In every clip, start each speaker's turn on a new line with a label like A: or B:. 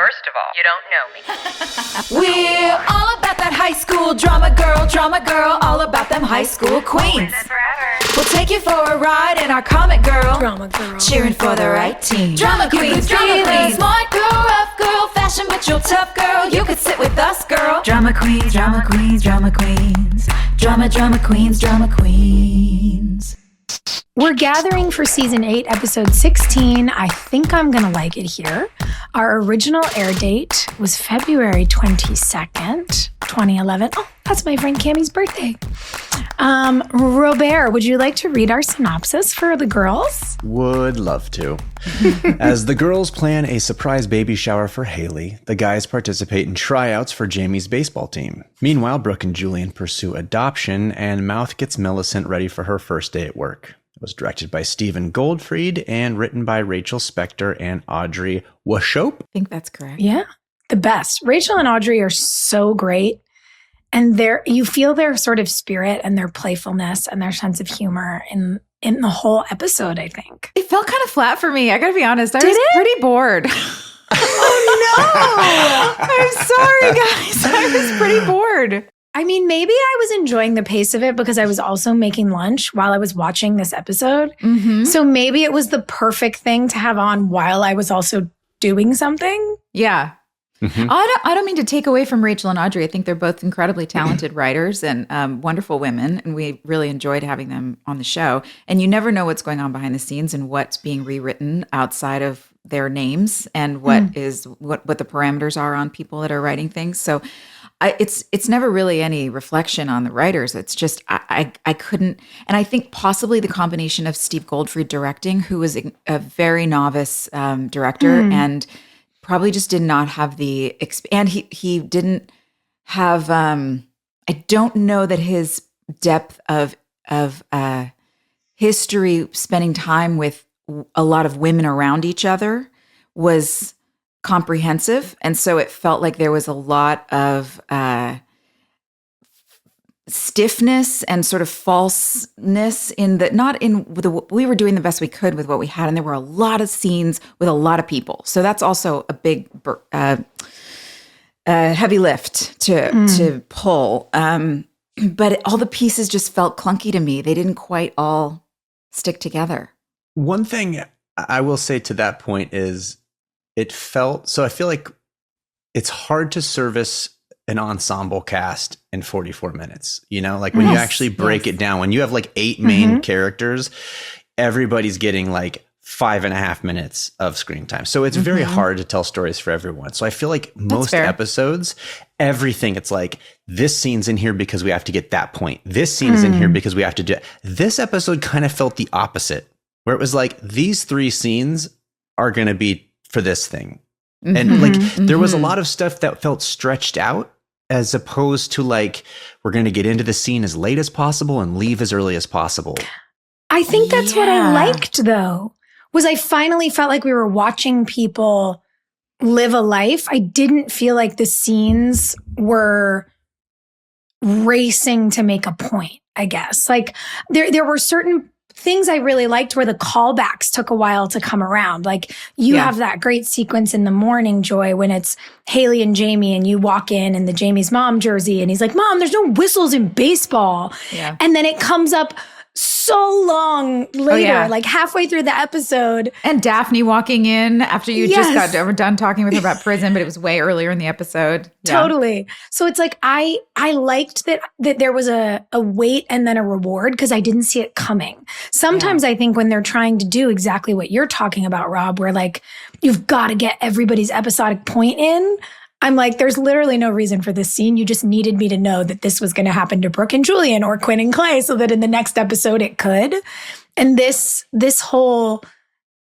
A: First of all, you don't know me.
B: We're all about that high school drama girl, all about them high school queens. We'll take you for a ride in our comic girl, drama girl, cheering for the right team. Drama queens, smart girl, rough girl, fashion but you're tough girl. You could sit with us, girl. Drama queens, drama queens, drama queens, drama queens, drama queens.
C: We're gathering for season 8, episode 16. I think I'm gonna like it here. Our original air date was February 22nd, 2011. Oh, that's my friend Cammie's birthday. Robert, would you like to read our synopsis for the girls?
D: Would love to. As the girls plan a surprise baby shower for Haley, the guys participate in tryouts for Jamie's baseball team. Meanwhile, Brooke and Julian pursue adoption, and Mouth gets Millicent ready for her first day at work. It was directed by Stephen Goldfried and written by Rachel Spector and Audrey Washope.
E: I think that's correct.
C: Yeah, the best. Rachel and Audrey are so great. And you feel their sort of spirit and their playfulness and their sense of humor in the whole episode, I think.
E: It felt kind of flat for me. I got to be honest. I was pretty bored.
C: Oh, no.
E: I'm sorry, guys. I was pretty bored.
C: I mean, maybe I was enjoying the pace of it because I was also making lunch while I was watching this episode.
E: Mm-hmm.
C: So maybe it was the perfect thing to have on while I was also doing something.
E: Yeah.
D: Mm-hmm.
E: I don't mean to take away from Rachel and Audrey. I think they're both incredibly talented writers and wonderful women, and we really enjoyed having them on the show. And you never know what's going on behind the scenes and what's being rewritten outside of their names and what the parameters are on people that are writing things. So it's never really any reflection on the writers. It's just I couldn't, and I think possibly the combination of Steve Goldfried directing, who was a very novice director and probably just did not have the and he didn't have I don't know that his depth of history, spending time with a lot of women around each other, was comprehensive, and so it felt like there was a lot of stiffness and sort of falseness in that. Not in we were doing the best we could with what we had, and there were a lot of scenes with a lot of people, so that's also a big heavy lift to pull. But all the pieces just felt clunky to me. They didn't quite all stick together.
D: One thing I will say to that point is I feel like it's hard to service an ensemble cast in 44 minutes, like when you actually break it down, when you have like 8 main characters, everybody's getting like 5.5 minutes of screen time. So it's very hard to tell stories for everyone. So I feel like most episodes, everything, it's like, this scene's in here because we have to get that point. This scene is in here because we have to do it. This episode kind of felt the opposite, where it was like, these 3 scenes are going to be for this thing. And like, there was a lot of stuff that felt stretched out, as opposed to like, we're going to get into the scene as late as possible and leave as early as possible.
C: I think that's what I liked, though, was I finally felt like we were watching people live a life. I didn't feel like the scenes were racing to make a point, I guess. Like there were certain things I really liked where the callbacks took a while to come around. Like you have that great sequence in the morning, Joy, when it's Haley and Jamie and you walk in the Jamie's mom jersey and he's like, Mom, there's no whistles in baseball. Yeah. And then it comes up so long later, like halfway through the episode.
E: And Daphne walking in after you just got done talking with her about prison, but it was way earlier in the episode. Yeah.
C: Totally. So it's like, I liked that there was a wait and then a reward because I didn't see it coming. Sometimes I think when they're trying to do exactly what you're talking about, Rob, where like, you've got to get everybody's episodic point in, I'm like, there's literally no reason for this scene. You just needed me to know that this was going to happen to Brooke and Julian or Quinn and Clay so that in the next episode it could. And this whole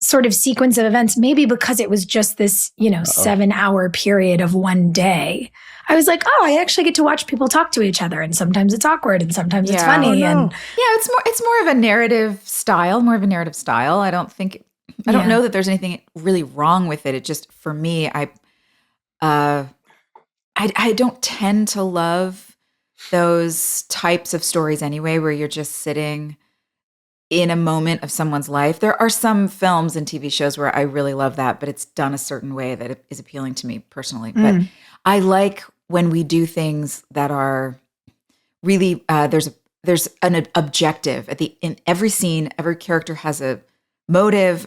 C: sort of sequence of events, maybe because it was just this, 7-hour period of one day, I was like, oh, I actually get to watch people talk to each other. And sometimes it's awkward and sometimes it's funny. And
E: it's more of a narrative style, I don't know that there's anything really wrong with it. It just, for me, I don't tend to love those types of stories anyway, where you're just sitting in a moment of someone's life. There are some films and TV shows where I really love that, but it's done a certain way that it is appealing to me personally. But I like when we do things that are really, there's an objective in every scene. Every character has a motive.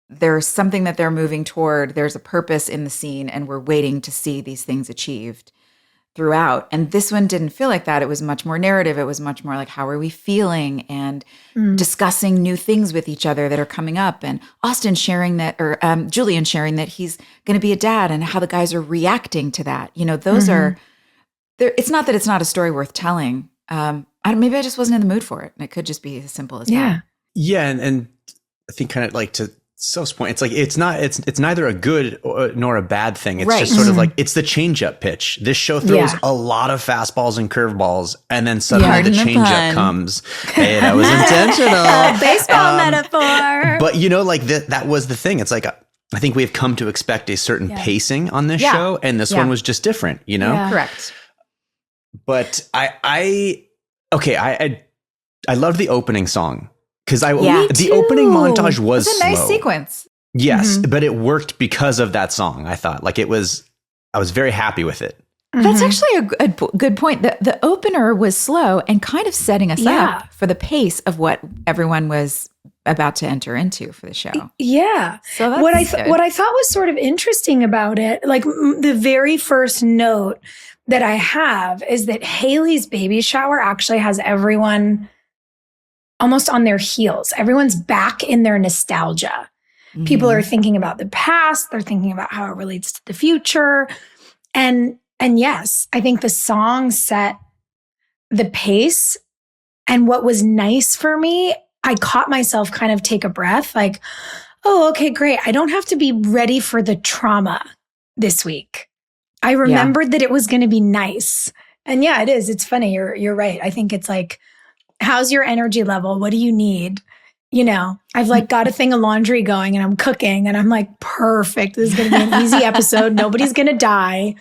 E: There's something that they're moving toward. There's a purpose in the scene, and we're waiting to see these things achieved throughout. And this one didn't feel like that. It was much more narrative. It was much more like, how are we feeling, and discussing new things with each other that are coming up. And Austin sharing that, or Julian sharing that he's going to be a dad, and how the guys are reacting to that. You know, those are, it's not that it's not a story worth telling. Maybe I just wasn't in the mood for it. And it could just be as simple as that.
D: Yeah. And I think kind of like to Soph's point, it's like, it's neither a good nor a bad thing. It's just sort of like, it's the change up pitch. This show throws a lot of fastballs and curveballs, and then suddenly the change up comes. Hey, that was intentional.
C: Baseball metaphor.
D: But you know, like that was the thing. It's like, I think we have come to expect a certain pacing on this show, and this one was just different, you know?
E: Yeah. Correct.
D: But I loved the opening song. Because the opening montage was
E: a nice
D: slow.
E: sequence.
D: Yes, but it worked because of that song. I thought I was very happy with it.
E: That's actually a good point. The opener was slow and kind of setting us up for the pace of what everyone was about to enter into for the show.
C: Yeah.
E: So that's
C: what I thought was sort of interesting about it, like the very first note that I have is that Haley's baby shower actually has everyone almost on their heels. Everyone's back in their nostalgia. People are thinking about the past. They're thinking about how it relates to the future. And yes, I think the song set the pace. And what was nice for me, I caught myself kind of take a breath, like, oh, okay, great. I don't have to be ready for the trauma this week. I remembered that it was going to be nice. And yeah, it is. It's funny. You're right. I think it's like, how's your energy level? What do you need? You know, I've like got a thing of laundry going, and I'm cooking, and I'm like, perfect. This is going to be an easy episode. Nobody's going to die.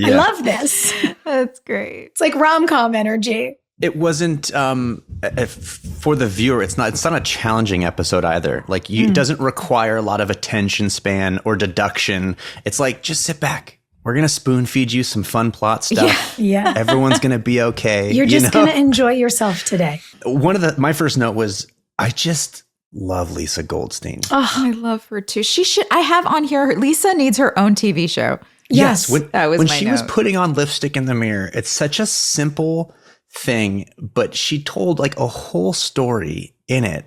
C: I love this.
E: That's great.
C: It's like rom-com energy.
D: It wasn't for the viewer. It's not a challenging episode either. Like it doesn't require a lot of attention span or deduction. It's like, just sit back. We're going to spoon feed you some fun plot stuff.
C: Yeah.
D: Everyone's going to be okay.
C: You're just going to enjoy yourself today.
D: My first note was, I just love Lisa Goldstein.
E: Oh, I love her too. I have on here, Lisa needs her own TV show.
D: Yes. When she
E: note.
D: was putting on lipstick in the mirror, it's such a simple thing, but she told like a whole story in it.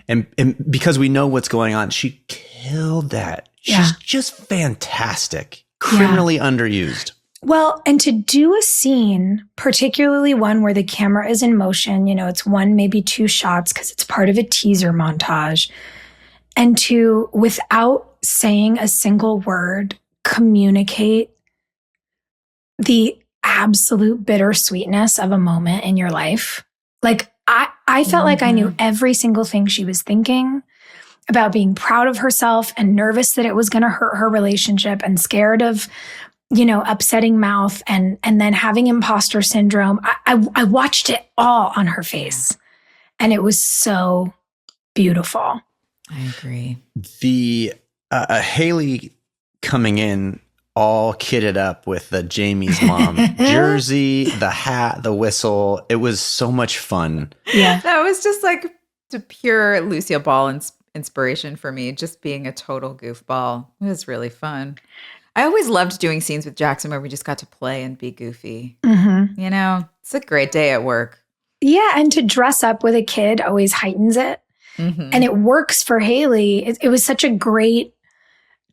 D: And because we know what's going on, she killed that. She's just fantastic. Criminally underused.
C: Well, and to do a scene, particularly one where the camera is in motion, you know, it's one, maybe two shots because it's part of a teaser montage, and to, without saying a single word, communicate the absolute bittersweetness of a moment in your life. Like, I felt like I knew every single thing she was thinking about, being proud of herself and nervous that it was going to hurt her relationship, and scared of, you know, upsetting mouth, and then having imposter syndrome. I watched it all on her face, and it was so beautiful.
E: I agree.
D: The Haley coming in all kitted up with the Jamie's mom jersey, the hat, the whistle. It was so much fun.
C: Yeah.
E: That was just like the pure Lucille Ball inspiration for me, just being a total goofball. It was really fun. I always loved doing scenes with Jackson where we just got to play and be goofy. You know, it's a great day at work.
C: Yeah, and to dress up with a kid always heightens it. And it works for Haley. It was such a great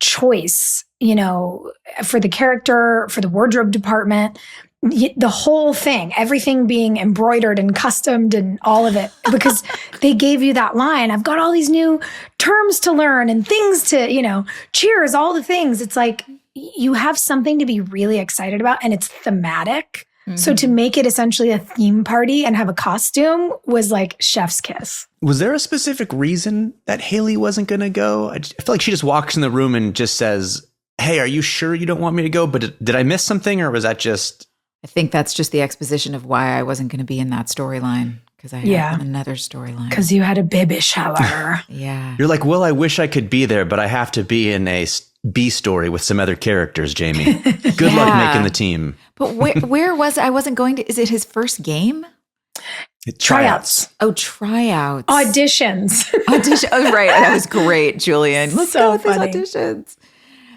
C: choice, you know, for the character, for the wardrobe department, the whole thing, everything being embroidered and customed and all of it, because they gave you that line. I've got all these new terms to learn and things to, you know, cheers, all the things. It's like you have something to be really excited about, and it's thematic. So to make it essentially a theme party and have a costume was like chef's kiss.
D: Was there a specific reason that Haley wasn't going to go? I feel like she just walks in the room and just says, hey, are you sure you don't want me to go? But did I miss something, or was that just...
E: I think that's just the exposition of why I wasn't going to be in that storyline. because I had another storyline.
C: Because you had a baby shower.
E: Yeah.
D: You're like, well, I wish I could be there, but I have to be in a B story with some other characters, Jamie. Good luck making the team.
E: But where was I? Wasn't going to. Is it his first game?
C: Tryouts.
E: Oh, tryouts.
C: Auditions.
E: Oh, right. That was great, Julian. Let's go with
C: funny.
E: these auditions.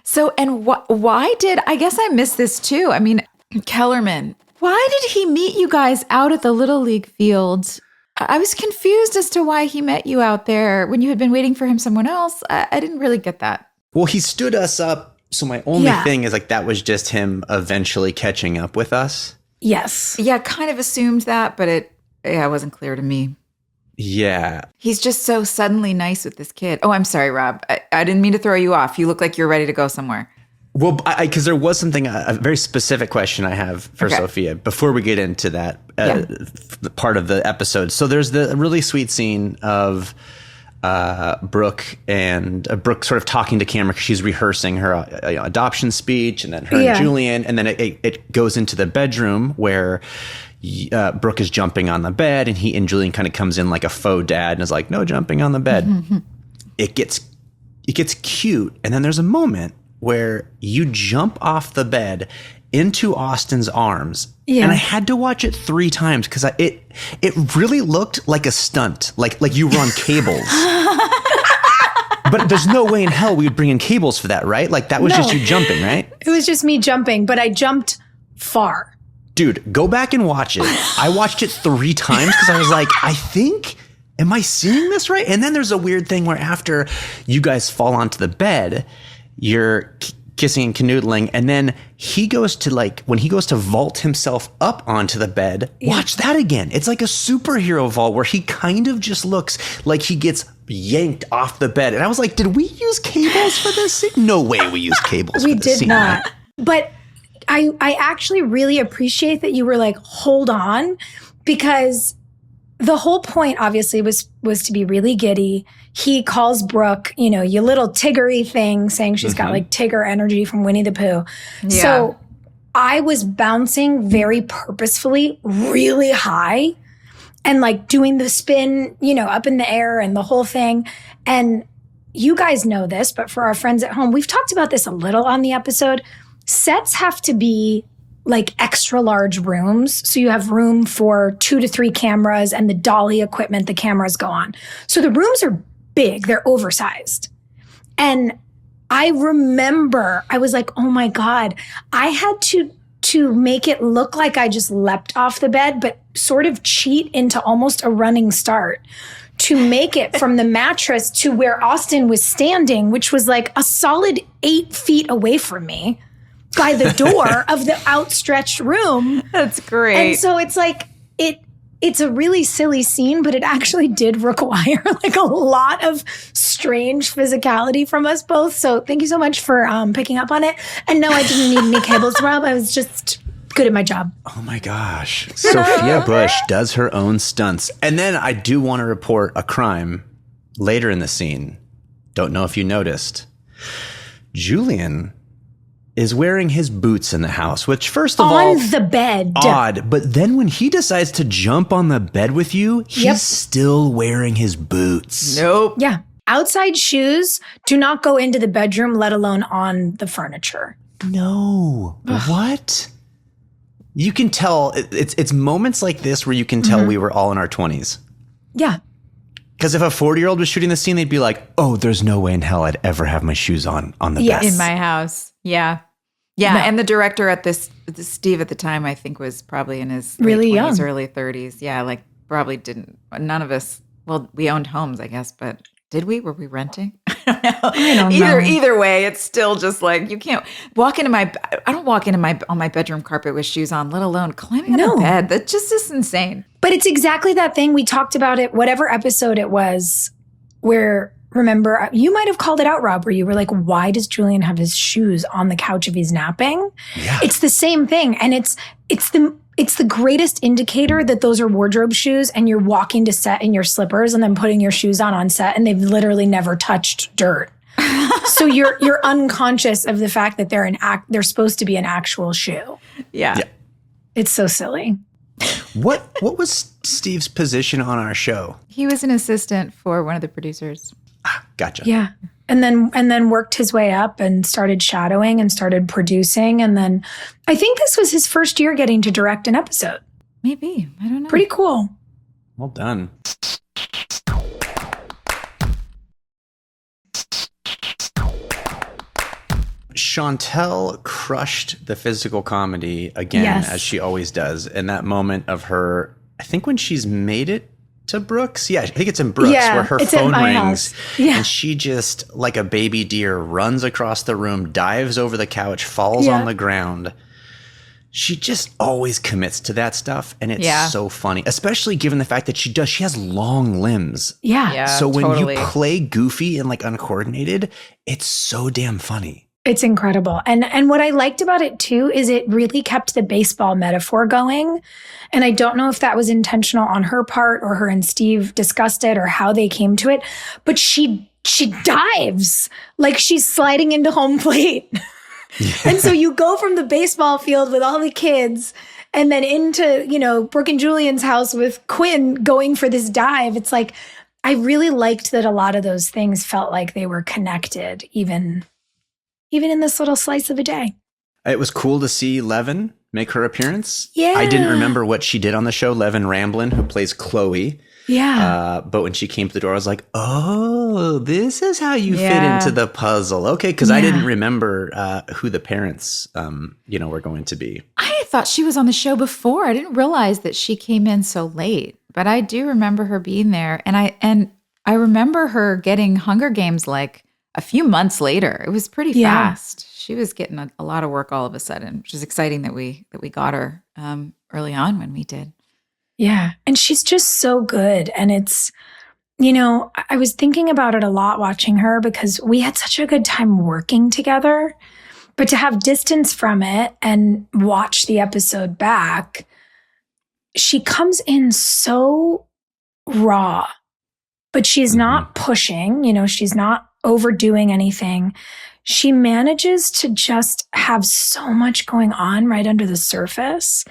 E: So, and why did, I guess I missed this too. I mean, Kellerman, why did he meet you guys out at the Little League field? I was confused as to why he met you out there when you had been waiting for him someone else. I didn't really get that.
D: Well, he stood us up. So my only thing is like, that was just him eventually catching up with us.
C: Yes.
E: Yeah, kind of assumed that, but it wasn't clear to me.
D: Yeah.
E: He's just so suddenly nice with this kid. Oh, I'm sorry, Rob. I didn't mean to throw you off. You look like you're ready to go somewhere.
D: Well, because there was something, a very specific question I have for Sophia before we get into that part of the episode. So there's the really sweet scene of Brooke and Brooke sort of talking to camera because she's rehearsing her adoption speech, and then her and Julian, and then it goes into the bedroom where Brooke is jumping on the bed, and he and Julian kind of comes in like a faux dad and is like, no jumping on the bed. Mm-hmm. It gets cute, and then there's a moment where you jump off the bed into Austin's arms. Yeah. And I had to watch it 3 times because it really looked like a stunt, like you were on cables. But there's no way in hell we would bring in cables for that, right? Like that was just you jumping, right?
C: It was just me jumping, but I jumped far.
D: Dude, go back and watch it. I watched it 3 times because I was like, am I seeing this right? And then there's a weird thing where after you guys fall onto the bed, you're kissing and canoodling, and then he goes to when he goes to vault himself up onto the bed, watch that again. It's like a superhero vault where he kind of just looks like he gets yanked off the bed. And I was like, did we use cables for this scene? No way we used cables for this scene. We did not.
C: Right? But I actually really appreciate that you were like, hold on, because the whole point obviously was to be really giddy. He calls Brooke, you little Tiggery thing, saying she's got like Tigger energy from Winnie the Pooh. Yeah. So I was bouncing very purposefully really high and like doing the spin, up in the air and the whole thing. And you guys know this, but for our friends at home, we've talked about this a little on the episode. Sets have to be like extra large rooms. So you have room for 2 to 3 cameras and the dolly equipment the cameras go on. So the rooms are big, they're oversized. And I remember I was like, oh my God, I had to make it look like I just leapt off the bed, but sort of cheat into almost a running start to make it from the mattress to where Austin was standing, which was like a solid 8 feet away from me by the door of the outstretched room.
E: That's great.
C: And so it's like, it's a really silly scene, but it actually did require like a lot of strange physicality from us both. So thank you so much for picking up on it. And no, I didn't need any cables, Rob. I was just good at my job.
D: Oh my gosh. Sophia Bush does her own stunts. And then I do want to report a crime later in the scene. Don't know if you noticed. Julian is wearing his boots in the house, which first of all,
C: on the bed,
D: odd. But then when he decides to jump on the bed with you, he's still wearing his boots.
E: Nope.
C: Yeah. Outside shoes do not go into the bedroom, let alone on the furniture.
D: No. What? You can tell. It's moments like this where you can tell we were all in our 20s.
C: Yeah.
D: Because if a 40-year-old was shooting the scene, they'd be like, oh, there's no way in hell I'd ever have my shoes on the bed.
E: In my house. Yeah. Yeah, no. And the director at Steve at the time, I think, was probably in his
C: really
E: late 20s,
C: young,
E: early 30s. Yeah, like probably didn't. None of us. Well, we owned homes, I guess, but did we? Were we renting? I don't know. Either way, it's still just like you can't walk into my. I don't walk into on my bedroom carpet with shoes on, let alone climbing on the bed. That just is insane.
C: But it's exactly that thing we talked about it. Whatever episode it was, where. Remember, you might have called it out, Rob, where you were like, why does Julian have his shoes on the couch if he's napping? Yeah. It's the same thing. And it's the greatest indicator that those are wardrobe shoes and you're walking to set in your slippers and then putting your shoes on set and they've literally never touched dirt. So you're unconscious of the fact that they're supposed to be an actual shoe.
E: Yeah.
C: It's so silly.
D: What was Steve's position on our show?
E: He was an assistant for one of the producers.
D: Gotcha.
C: Yeah. And then worked his way up and started shadowing and started producing. And then I think this was his first year getting to direct an episode.
E: Maybe. I don't know.
C: Pretty cool.
D: Well done. Chantel crushed the physical comedy again,
C: Yes.
D: as she always does. In that moment of her, I think when she's made it to Brooks. Yeah, I think it's in Brooks where her
C: it's at
D: phone
C: my
D: rings.
C: house. Yeah.
D: And she just, like a baby deer, runs across the room, dives over the couch, falls
C: Yeah.
D: on the ground. She just always commits to that stuff. And it's so funny, especially given the fact that she has long limbs.
C: Yeah.
E: Yeah,
D: So when
E: totally.
D: you play goofy and like uncoordinated, it's so damn funny.
C: It's incredible. And what I liked about it too is it really kept the baseball metaphor going. And I don't know if that was intentional on her part or her and Steve discussed it or how they came to it, but she dives like she's sliding into home plate. And so you go from the baseball field with all the kids and then into, Brooke and Julian's house with Quinn going for this dive. It's like, I really liked that a lot of those things felt like they were connected, even in this little slice of a day.
D: It was cool to see Levin make her appearance.
C: Yeah.
D: I didn't remember what she did on the show. Levin Ramblin, who plays Chloe.
C: Yeah.
D: But when she came to the door, I was like, oh, this is how you fit
E: Yeah.
D: into the puzzle. Okay, because I didn't remember who the parents, were going to be.
E: I thought she was on the show before. I didn't realize that she came in so late, but I do remember her being there. And I remember her getting Hunger Games like a few months later. It was pretty fast. She was getting a lot of work all of a sudden, which is exciting that we got her early on when we did.
C: Yeah. And she's just so good. And it's, I was thinking about it a lot watching her because we had such a good time working together. But to have distance from it and watch the episode back, she comes in so raw, but she's not pushing, she's not overdoing anything. She manages to just have so much going on right under the surface.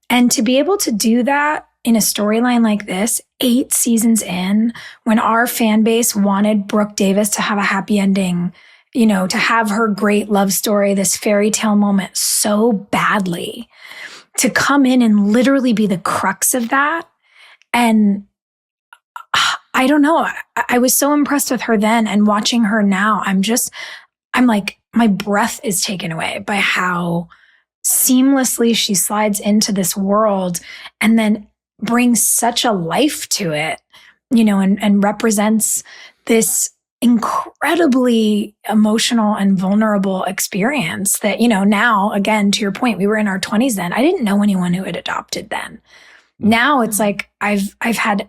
C: And to be able to do that in a storyline like this, 8 seasons in, when our fan base wanted Brooke Davis to have a happy ending, to have her great love story, this fairy tale moment so badly, to come in and literally be the crux of that. And I don't know. I was so impressed with her then, and watching her now, I'm like, my breath is taken away by how seamlessly she slides into this world and then brings such a life to it, and represents this incredibly emotional and vulnerable experience that, now, again, to your point, we were in our 20s then. I didn't know anyone who had adopted then. Now it's like I've had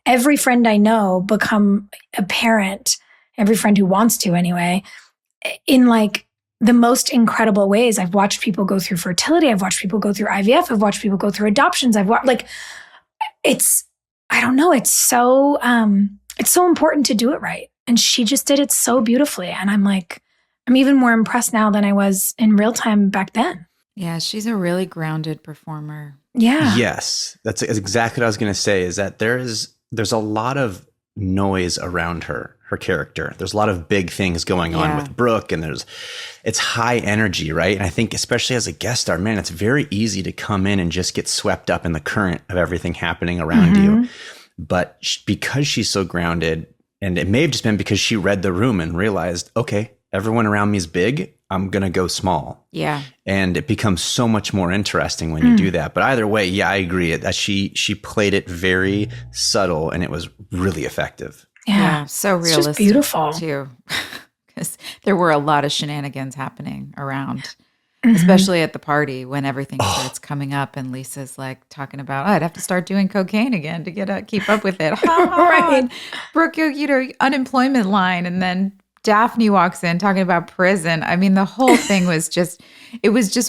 C: every friend I know become a parent, every friend who wants to anyway, in like the most incredible ways. I've watched people go through fertility. I've watched people go through IVF. I've watched people go through adoptions. I've watched I don't know. It's so important to do it right. And she just did it so beautifully. And I'm even more impressed now than I was in real time back then.
E: Yeah, she's a really grounded performer.
C: Yeah.
D: Yes, that's exactly what I was going to say, is that there's a lot of noise around her character. There's a lot of big things going on with Brooke, and it's high energy, right? And I think especially as a guest star, man, it's very easy to come in and just get swept up in the current of everything happening around you. But because she's so grounded, and it may have just been because she read the room and realized, okay, everyone around me is big, I'm going to go small.
E: Yeah.
D: And it becomes so much more interesting when you do that. But either way, yeah, I agree that she played it very subtle, and it was really effective.
C: Yeah.
E: So
C: It's
E: realistic.
C: just beautiful.
E: Too. Because there were a lot of shenanigans happening around, especially at the party when everything starts coming up and Lisa's like talking about, I'd have to start doing cocaine again to keep up with it. Right. Brooke, unemployment line. And then Daphne walks in talking about prison. I mean, the whole thing was just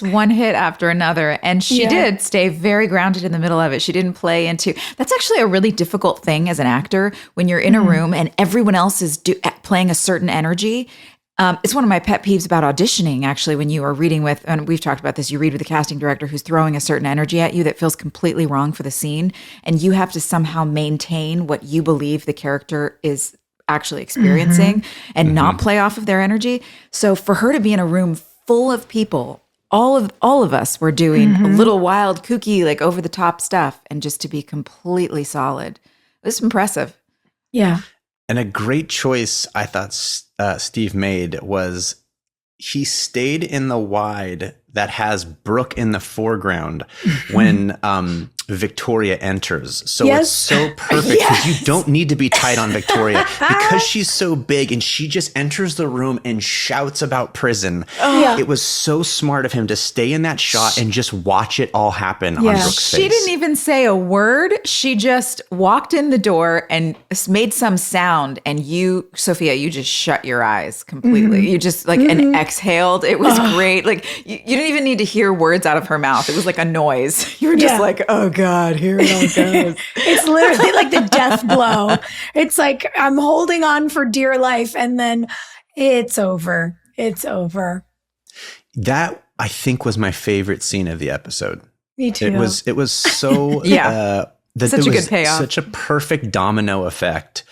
E: one hit after another. And she did stay very grounded in the middle of it. She didn't play into, that's actually a really difficult thing as an actor when you're in a room and everyone else is playing a certain energy. It's one of my pet peeves about auditioning, actually, when you are reading with, and we've talked about this, you read with a casting director who's throwing a certain energy at you that feels completely wrong for the scene, and you have to somehow maintain what you believe the character is actually experiencing and not play off of their energy. So for her to be in a room full of people, all of us were doing a little wild, kooky, like over the top stuff, and just to be completely solid, it was impressive.
C: Yeah.
D: And a great choice I thought Steve made was he stayed in the wide that has Brooke in the foreground when Victoria enters. So it's so perfect because you don't need to be tight on Victoria because she's so big and she just enters the room and shouts about prison. It was so smart of him to stay in that shot and just watch it all happen on Brooke's face.
E: She didn't even say a word. She just walked in the door and made some sound, and you, Sophia, you just shut your eyes completely. You just like and exhaled. It was great. Like you didn't even need to hear words out of her mouth. It was like a noise. You were just like, oh God, here it all goes.
C: It's literally like the death blow. It's like I'm holding on for dear life, and then it's over. It's over.
D: That, I think, was my favorite scene of the episode.
C: Me too.
D: It was so
E: such a good payoff.
D: Such a perfect domino effect.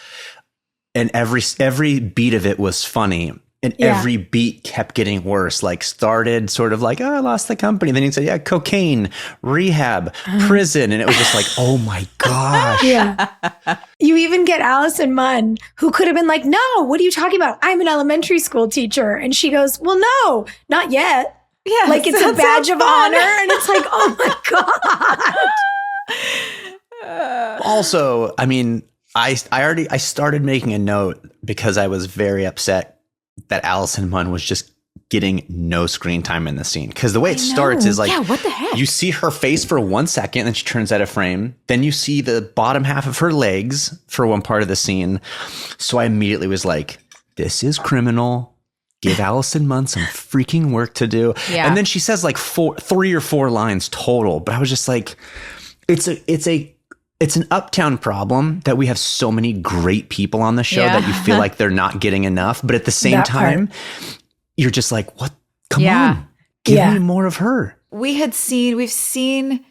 D: And every beat of it was funny. And every beat kept getting worse. Like started sort of like, oh, I lost the company. Then he said, yeah, cocaine, rehab, prison. And it was just like, oh my gosh.
C: You even get Allison Munn, who could have been like, no, what are you talking about? I'm an elementary school teacher. And she goes, well, no, not yet. Yeah, like it's a badge of honor. And it's like, oh my God.
D: Also, I mean, I started making a note because I was very upset that Allison Munn was just getting no screen time in the scene. Because the way it starts is like,
E: what the heck?
D: You see her face for 1 second, then she turns out of frame. Then you see the bottom half of her legs for one part of the scene. So I immediately was like, this is criminal. Give Allison Munn some freaking work to do. Yeah. And then she says like 3 or 4 lines total. But I was just like, it's an uptown problem that we have so many great people on the show that you feel like they're not getting enough. But at the same time, you're just like, what? Come on. Give me more of her.
E: We've seen,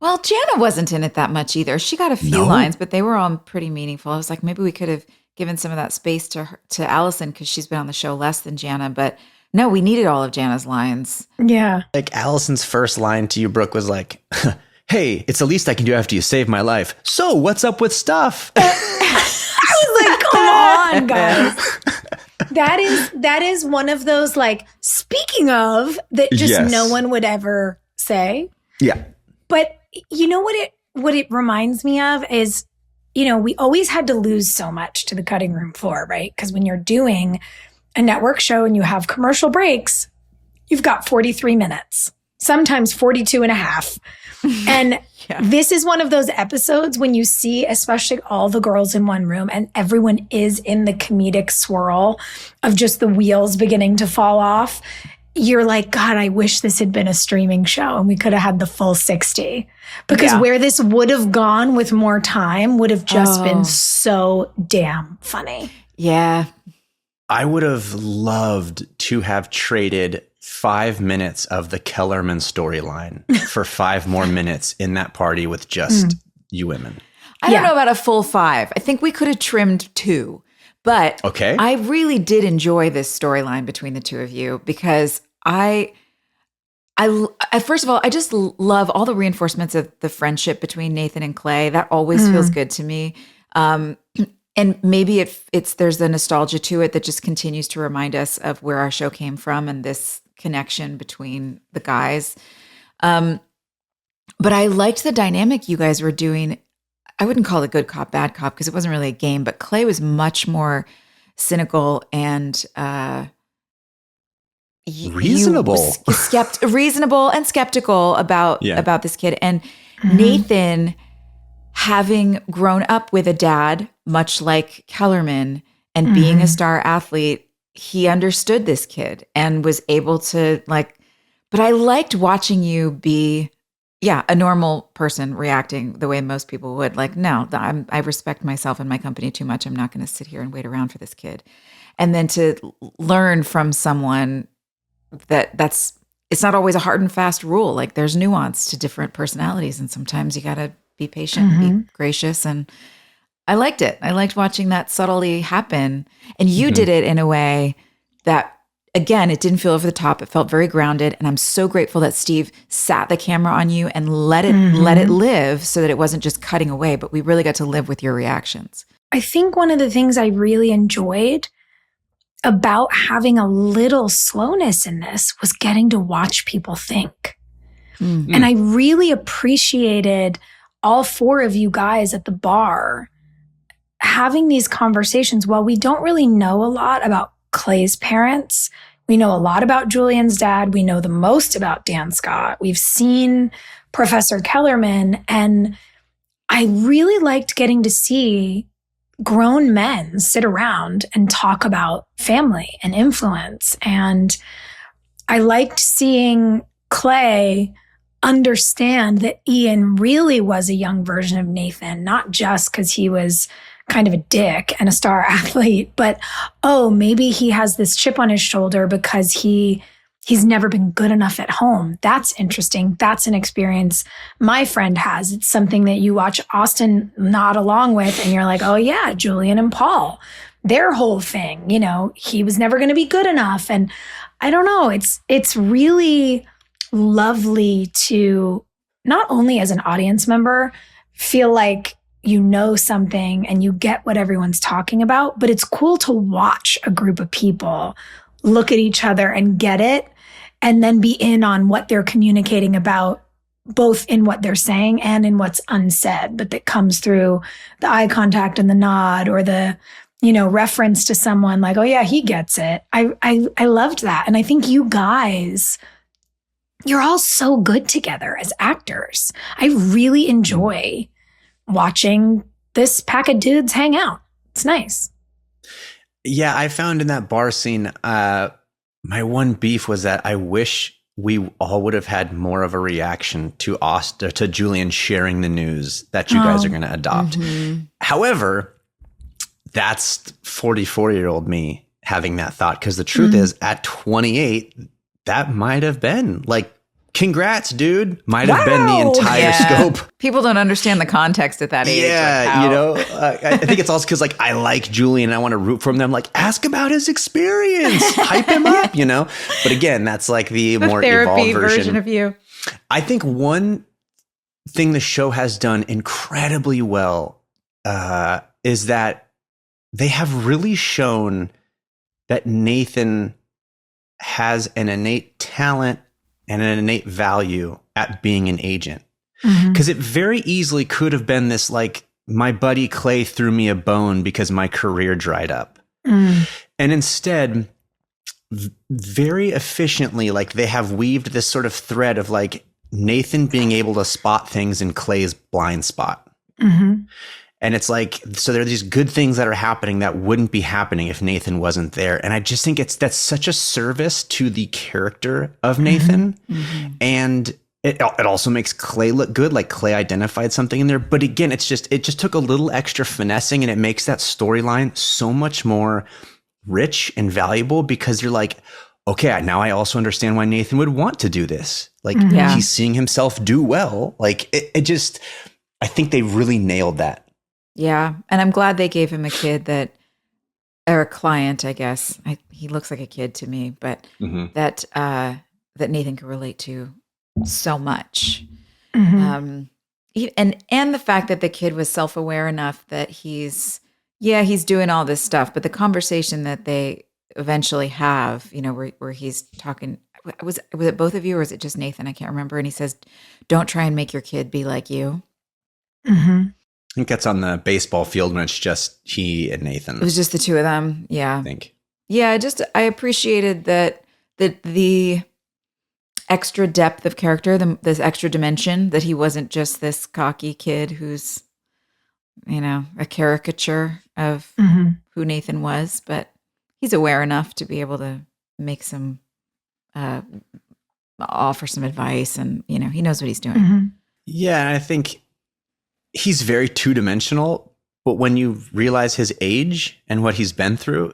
E: well, Jana wasn't in it that much either. She got a few lines, but they were all pretty meaningful. I was like, maybe we could have given some of that space to Allison because she's been on the show less than Jana. But no, we needed all of Jana's lines. Yeah.
D: Like Allison's first line to you, Brooke, was like, hey, it's the least I can do after you saved my life. So what's up with stuff?
C: I was like, come on, guys. That is one of those, like, speaking of, that just no one would ever say.
D: Yeah.
C: But you know what it reminds me of is, you know, we always had to lose so much to the cutting room floor, right? Because when you're doing a network show and you have commercial breaks, you've got 43 minutes, sometimes 42 and a half. And this is one of those episodes when you see, especially all the girls in one room and everyone is in the comedic swirl of just the wheels beginning to fall off. You're like, God, I wish this had been a streaming show and we could have had the full 60. Because where this would have gone with more time would have just been so damn funny.
E: Yeah.
D: I would have loved to have traded 5 minutes of the Kellerman storyline for 5 more minutes in that party with just you women.
E: I don't know about a full 5. I think we could have trimmed 2. But I really did enjoy this storyline between the two of you because I first of all, I just love all the reinforcements of the friendship between Nathan and Clay. That always feels good to me. And maybe there's the nostalgia to it that just continues to remind us of where our show came from and this connection between the guys. But I liked the dynamic you guys were doing. I wouldn't call it good cop, bad cop, because it wasn't really a game, but Clay was much more cynical and
D: reasonable
E: and skeptical about this kid. And Nathan, having grown up with a dad, much like Kellerman, and being a star athlete, he understood this kid and was able to but I liked watching you be a normal person reacting the way most people would. Like, no, I respect myself and my company too much. I'm not going to sit here and wait around for this kid. And then to learn from someone it's not always a hard and fast rule. Like there's nuance to different personalities. And sometimes you got to be patient, be gracious. And I liked it. I liked watching that subtly happen. And you did it in a way that, again, it didn't feel over the top. It felt very grounded. And I'm so grateful that Steve sat the camera on you and let it live so that it wasn't just cutting away, but we really got to live with your reactions.
C: I think one of the things I really enjoyed about having a little slowness in this was getting to watch people think. And I really appreciated all four of you guys at the bar having these conversations. While we don't really know a lot about Clay's parents, we know a lot about Julian's dad. We know the most about Dan Scott. We've seen Professor Kellerman, and I really liked getting to see grown men sit around and talk about family and influence. And I liked seeing Clay understand that Ian really was a young version of Nathan, not just because he was kind of a dick and a star athlete, but, oh, maybe he has this chip on his shoulder because he's never been good enough at home. That's interesting. That's an experience my friend has. It's something that you watch Austin nod along with and you're like, oh yeah, Julian and Paul, their whole thing, he was never going to be good enough. And I don't know, it's really lovely to not only as an audience member feel like you know something and you get what everyone's talking about, but it's cool to watch a group of people look at each other and get it and then be in on what they're communicating about, both in what they're saying and in what's unsaid, but that comes through the eye contact and the nod or the, reference to someone like, oh yeah, he gets it. I loved that. And I think you guys, you're all so good together as actors. I really enjoy watching this pack of dudes hang out. It's nice.
D: Yeah, I found in that bar scene, my one beef was that I wish we all would have had more of a reaction to to Julian sharing the news that you guys are going to adopt. However, that's 44-year-old me having that thought, because the truth is, at 28, that might have been like, congrats, dude. Might have been the entire scope.
E: People don't understand the context at that age.
D: Yeah, I think it's also because I like Julian and I want to root for him. I'm like, ask about his experience, hype him up, But again, that's like the more
E: therapy
D: evolved version
E: of you.
D: I think one thing the show has done incredibly well is that they have really shown that Nathan has an innate talent and an innate value at being an agent. Because it very easily could have been this, my buddy Clay threw me a bone because my career dried up. And instead, very efficiently, they have weaved this sort of thread of Nathan being able to spot things in Clay's blind spot. And it's so there are these good things that are happening that wouldn't be happening if Nathan wasn't there. And I just think that's such a service to the character of Nathan. And it also makes Clay look good. Clay identified something in there. But again, it just took a little extra finessing, and it makes that storyline so much more rich and valuable, because you're like, okay, now I also understand why Nathan would want to do this. He's seeing himself do well. I think they really nailed that.
E: Yeah. And I'm glad they gave him a kid or a client, I guess. He looks like a kid to me, but that Nathan could relate to so much. And the fact that the kid was self-aware enough that he's doing all this stuff, but the conversation that they eventually have, where he's talking, was it both of you or is it just Nathan? I can't remember. And he says, don't try and make your kid be like you.
D: I think that's on the baseball field when it's just he and Nathan.
E: It was just the two of them. Yeah.
D: I think.
E: Yeah. I appreciated that the extra depth of character, this extra dimension, that he wasn't just this cocky kid who's, a caricature of who Nathan was, but he's aware enough to be able to make some, offer some advice, and, he knows what he's doing.
D: Yeah. And I think he's very two-dimensional, but when you realize his age and what he's been through,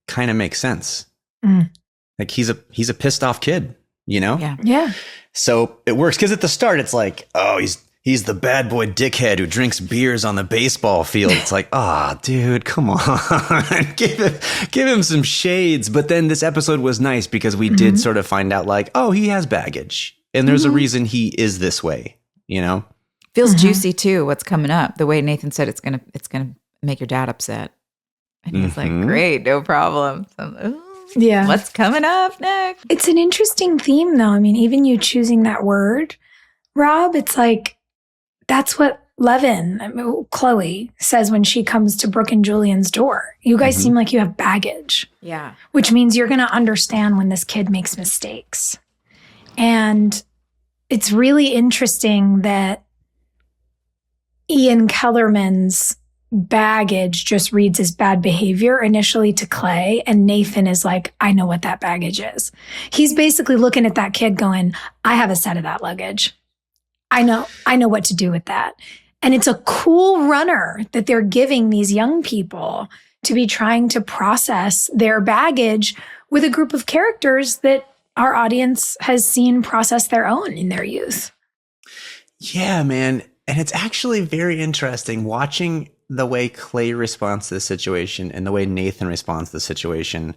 D: kind of makes sense.
C: Mm.
D: Like he's a pissed off kid, you know?
E: Yeah.
C: Yeah.
D: So it works because at the start it's like, oh, he's the bad boy dickhead who drinks beers on the baseball field. It's like, dude, come on, give him some shades. But then this episode was nice because we did sort of find out like, oh, he has baggage, and there's a reason he is this way, you know.
E: Feels juicy too. What's coming up? The way Nathan said it's gonna make your dad upset, and he's like, great, no problem. So I'm like, ooh.
C: Yeah.
E: What's coming up next?
C: It's an interesting theme, though. I mean, even you choosing that word, Rob, it's like, that's what Chloe says when she comes to Brooke and Julian's door. You guys seem like you have baggage.
E: Yeah.
C: Which means you're going to understand when this kid makes mistakes. And it's really interesting that Ian Kellerman's baggage just reads as bad behavior initially to Clay, and Nathan is like, I know what that baggage is. He's basically looking at that kid going, I have a set of that luggage. I know what to do with that. And it's a cool runner that they're giving these young people to be trying to process their baggage with a group of characters that our audience has seen process their own in their youth.
D: Yeah, man. And it's actually very interesting watching the way Clay responds to the situation and the way Nathan responds to the situation.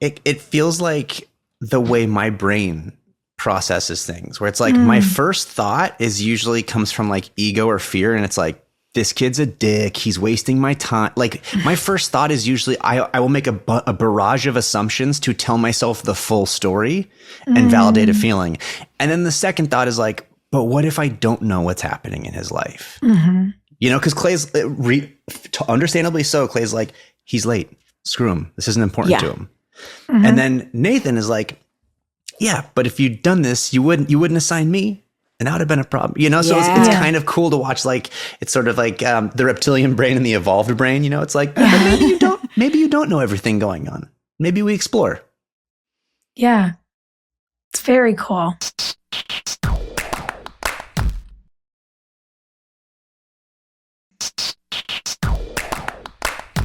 D: It feels like the way my brain processes things, where it's like my first thought is usually comes from like ego or fear. And it's like, this kid's a dick. He's wasting my time. Like my first thought is usually I will make a barrage of assumptions to tell myself the full story and validate a feeling. And then the second thought is like, but what if I don't know what's happening in his life? You know, because Clay's understandably so. Clay's like, he's late. Screw him. This isn't important to him. And then Nathan is like, yeah, but if you'd done this, you wouldn't assign me, and that would have been a problem. You know, so it's kind of cool to watch. Like it's sort of like the reptilian brain and the evolved brain. You know, it's like maybe you don't know everything going on. Maybe we explore.
C: Yeah, it's very cool.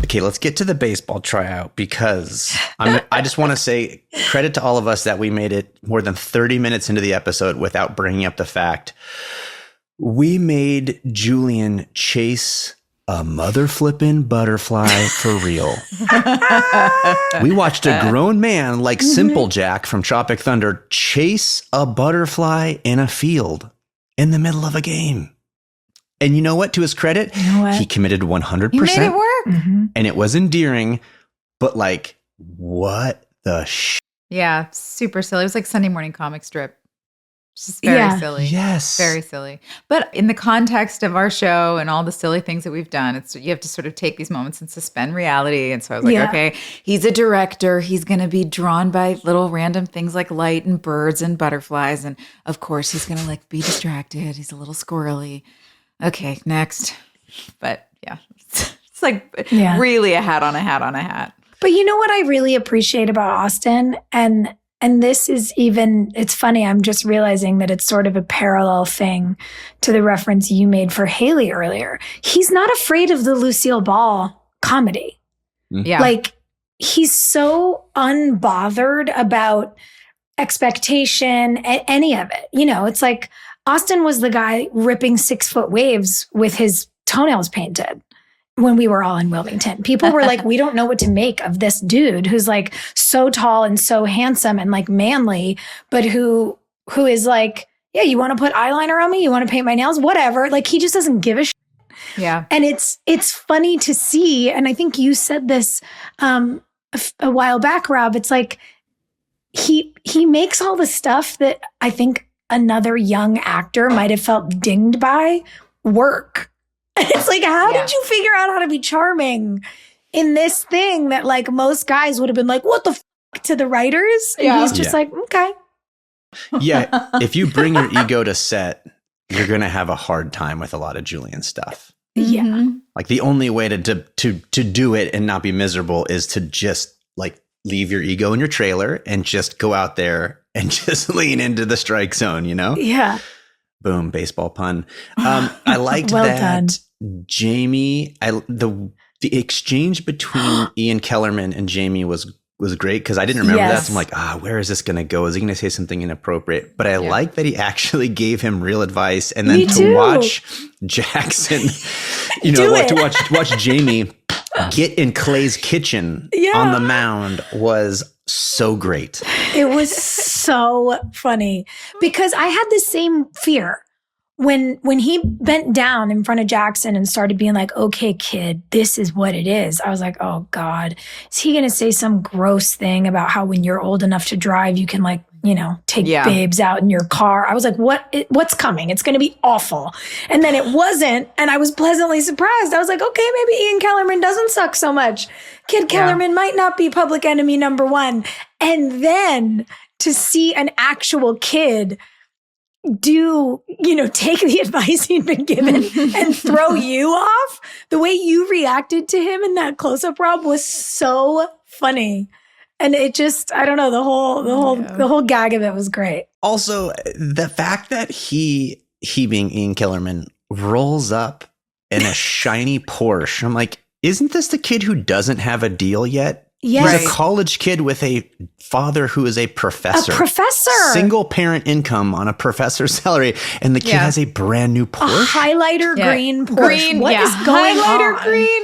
D: Okay, let's get to the baseball tryout because I just want to say credit to all of us that we made it more than 30 minutes into the episode without bringing up the fact we made Julian chase a mother flippin' butterfly for real. We watched a grown man like Simple Jack from Tropic Thunder chase a butterfly in a field in the middle of a game. And you know what? To his credit, he committed 100%.
E: He made it work.
D: And it was endearing, but like, what the
E: Yeah, super silly. It was like Sunday morning comic strip. Just very silly.
D: Yes.
E: Very silly. But in the context of our show and all the silly things that we've done, you have to sort of take these moments and suspend reality. And so I was like, okay, he's a director. He's going to be drawn by little random things like light and birds and butterflies. And of course, he's going to like be distracted. He's a little squirrely. Okay, next. But yeah, it's like really a hat on a hat on a hat.
C: But you know what I really appreciate about Austin? And this is even, it's funny, I'm just realizing that it's sort of a parallel thing to the reference you made for Haley earlier. He's not afraid of the Lucille Ball comedy.
E: Yeah.
C: Like, he's so unbothered about expectation, any of it. You know, it's like Austin was the guy ripping 6-foot waves with his toenails painted when we were all in Wilmington. People were like, we don't know what to make of this dude who's like so tall and so handsome and like manly, but who is like, yeah, you want to put eyeliner on me? You want to paint my nails? Whatever. Like, he just doesn't give a shit.
E: Yeah.
C: And it's funny to see. And I think you said this a while back, Rob. It's like, he makes all the stuff that I think another young actor might have felt dinged by work. It's like, how did you figure out how to be charming in this thing that like most guys would have been like, what the fuck to the writers? And he's just like, okay.
D: Yeah. If you bring your ego to set, you're going to have a hard time with a lot of Julian stuff.
C: Yeah.
D: Like the only way to do it and not be miserable is to just like leave your ego in your trailer and just go out there and just lean into the strike zone, you know?
C: Yeah.
D: Boom, baseball pun. I liked
C: Well
D: that
C: done.
D: Jamie, the The exchange between Ian Kellerman and Jamie was great because I didn't remember that. So I'm like, where is this going to go? Is he going to say something inappropriate? But I like that he actually gave him real advice. And then to watch Jackson, to watch Jamie get in Clay's kitchen on the mound was so great.
C: It was so funny because I had the same fear. When he bent down in front of Jackson and started being like, okay, kid, this is what it is. I was like, oh God, is he going to say some gross thing about how when you're old enough to drive, you can take babes out in your car? I was like, what's coming? It's going to be awful. And then it wasn't. And I was pleasantly surprised. I was like, okay, maybe Ian Kellerman doesn't suck so much. Kid Kellerman might not be public enemy number one. And then to see an actual kid take the advice he'd been given and throw you off. The way you reacted to him in that close-up, Rob, was so funny. And it just, I don't know, the whole gag of it was great.
D: Also, the fact that he being Ian Kellerman rolls up in a shiny Porsche. I'm like, isn't this the kid who doesn't have a deal yet?
C: Yes.
D: He's a college kid with a father who is a professor. Single parent income on a professor's salary. And the kid has a brand new Porsche.
C: A highlighter green Porsche. What is going on?
E: Green.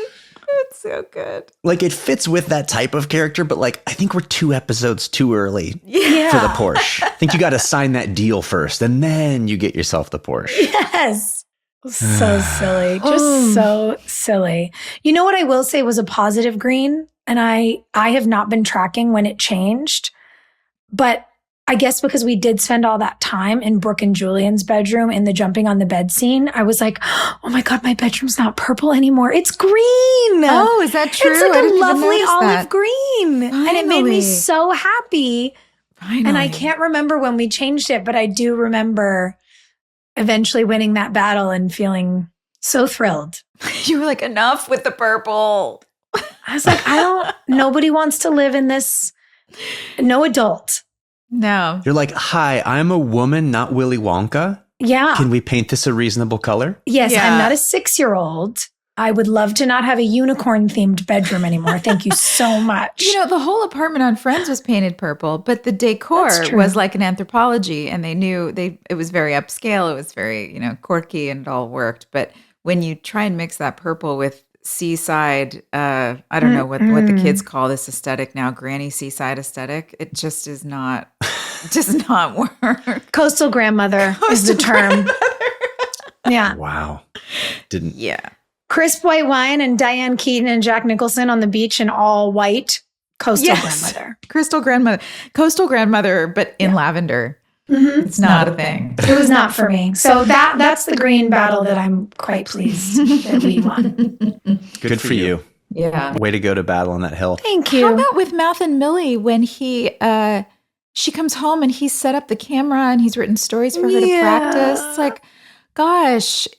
E: It's so good.
D: Like, it fits with that type of character, but I think we're 2 episodes too early for the Porsche. I think you got to sign that deal first, and then you get yourself the Porsche.
C: Yes. So silly. Just so silly. You know what I will say was a positive green? And I have not been tracking when it changed, but I guess because we did spend all that time in Brooke and Julian's bedroom in the jumping on the bed scene, I was like, oh my God, my bedroom's not purple anymore. It's green.
E: Oh, is that true?
C: It's like a lovely olive green.
E: Finally.
C: And it made me so happy.
E: Finally.
C: And I can't remember when we changed it, but I do remember eventually winning that battle and feeling so thrilled.
E: You were like, enough with the purple.
C: I was like, nobody wants to live in this. No adult.
E: No.
D: You're like, hi, I'm a woman, not Willy Wonka.
C: Yeah.
D: Can we paint this a reasonable color?
C: Yes, I'm not a 6-year-old. I would love to not have a unicorn-themed bedroom anymore. Thank you so much.
E: The whole apartment on Friends was painted purple, but the decor was like an anthropology, and they knew it was very upscale. It was very, quirky, and it all worked. But when you try and mix that purple with seaside, I don't know what the kids call this aesthetic now, granny seaside aesthetic, it just does not work.
C: Coastal grandmother is the term. Yeah.
D: Wow.
C: Crisp white wine and Diane Keaton and Jack Nicholson on the beach in all white. Coastal grandmother.
E: Coastal grandmother, but in lavender. Mm-hmm. It's not a thing.
C: It was not for me. So that's the green battle that I'm quite pleased that we won.
D: Good for you.
E: Yeah.
D: Way to go to battle on that hill.
C: Thank you.
E: How about with Mouth and Millie when she comes home and he's set up the camera and he's written stories for her to practice? It's like, gosh,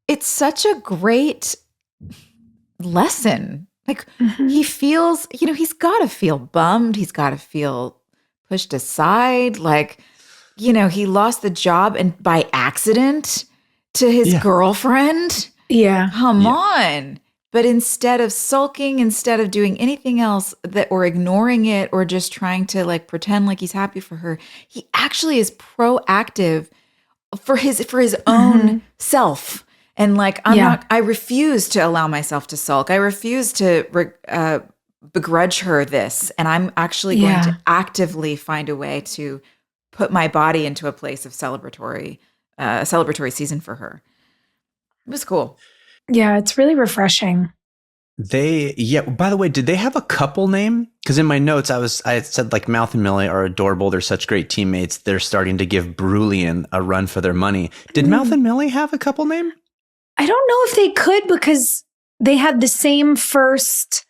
E: it's such a great lesson. Like he feels, he's got to feel bummed. He's got to feel pushed aside. Like, he lost the job and by accident to his girlfriend.
C: Yeah.
E: Come on. But instead of sulking, instead of doing anything else or ignoring it or just trying to pretend like he's happy for her, he actually is proactive for his own self. And I refuse to allow myself to sulk. I refuse to begrudge her this. And I'm actually going to actively find a way to put my body into a place of celebratory season for her. It was cool.
C: Yeah, it's really refreshing.
D: By the way, did they have a couple name? Because in my notes, I said Mouth and Millie are adorable. They're such great teammates. They're starting to give Brulian a run for their money. Did Mouth and Millie have a couple name?
C: I don't know if they could because they had the same first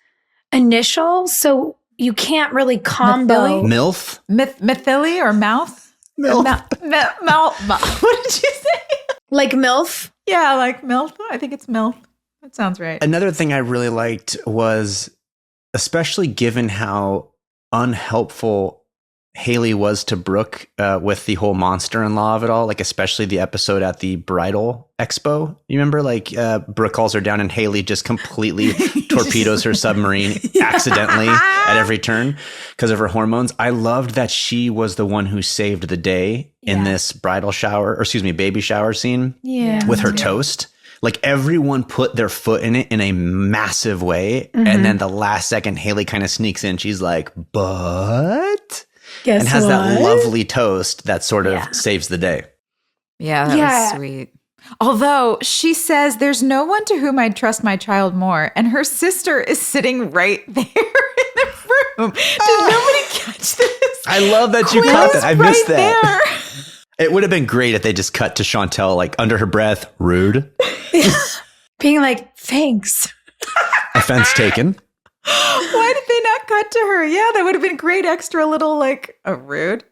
C: initial. So you can't really combo.
D: MILF?
E: Mithili or mouth?
D: MILF.
E: What did you say?
C: Like MILF?
E: Yeah, like MILF. I think it's MILF. That sounds right.
D: Another thing I really liked was, especially given how unhelpful Haley was to Brooke with the whole monster-in-law of it all, like especially the episode at the bridal expo. You remember, like Brooke calls her down and Haley just completely torpedoes her submarine accidentally at every turn because of her hormones. I loved that she was the one who saved the day in this bridal shower, or excuse me, baby shower scene with her toast. Like everyone put their foot in it in a massive way. And then the last second, Haley kind of sneaks in. She's like, but...
C: Guess
D: and has
C: what?
D: that lovely toast that sort of saves the day.
E: Yeah, that was sweet. Although she says there's no one to whom I'd trust my child more. And her sister is sitting right there in the room. Did nobody catch this?
D: I love that you
E: Quinn
D: caught that. I missed
E: right
D: that. It would have been great if they just cut to Chantel, like under her breath, rude.
C: Being like, thanks.
D: Offense taken.
E: Why did they not cut to her? Yeah, that would have been great extra little like a rude.